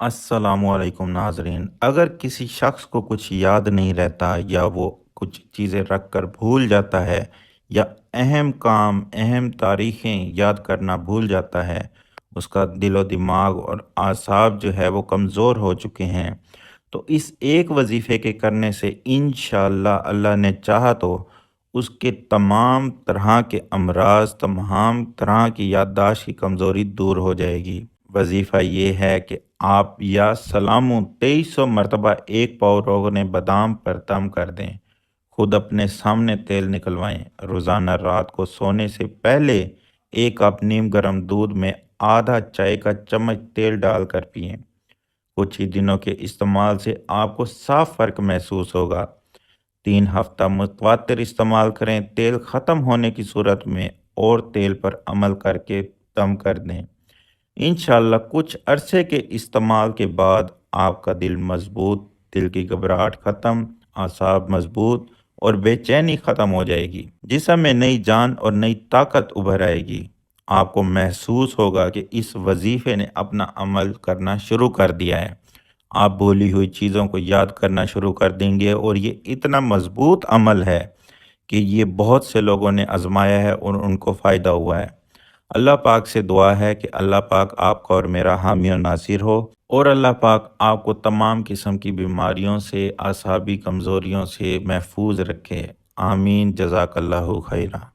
अस्सलामुअलैकुम नाज़रीन। अगर किसी शख्स को कुछ याद नहीं रहता या वो कुछ चीज़ें रख कर भूल जाता है या अहम काम, अहम तारीख़ें याद करना भूल जाता है, उसका दिलो दिमाग और आसाब जो है वो कमज़ोर हो चुके हैं, तो इस एक वज़ीफ़े के करने से इंशाअल्लाह अल्लाह ने चाहा तो उसके तमाम तरह के अमराज़, तमाम तरह की याददाश्त की कमज़ोरी दूर हो जाएगी। वजीफ़ा ये है कि आप या सलामु 2300 मरतबा एक पाव रोग़न बादाम पर दम कर दें। खुद अपने सामने तेल निकलवाएं। रोज़ाना रात को सोने से पहले 1 कप नीम गर्म दूध में आधा चाय का चम्मच तेल डालकर पिएं। कुछ ही दिनों के इस्तेमाल से आपको साफ फ़र्क महसूस होगा। 3 हफ्ता मुतवातिर इस्तेमाल करें। तेल ख़त्म होने की सूरत में और तेल पर अमल करके दम कर दें। इंशाअल्लाह कुछ अरसे के इस्तेमाल के बाद आपका दिल मजबूत, दिल की घबराहट खत्म, आसाब मजबूत और बेचैनी खत्म हो जाएगी। जिस्म में नई जान और नई ताकत उभर आएगी। आपको महसूस होगा कि इस वजीफे ने अपना अमल करना शुरू कर दिया है। आप भूली हुई चीज़ों को याद करना शुरू कर देंगे और ये इतना मजबूत अमल है कि ये बहुत से लोगों ने आजमाया है और उनको फ़ायदा हुआ है। अल्लाह पाक से दुआ है कि अल्लाह पाक आपका और मेरा हामी और नासिर हो और अल्लाह पाक आपको तमाम किस्म की बीमारियों से, आसाबी कमज़ोरियों से महफूज रखे। आमीन। जज़ाकल्लाहु खैरा।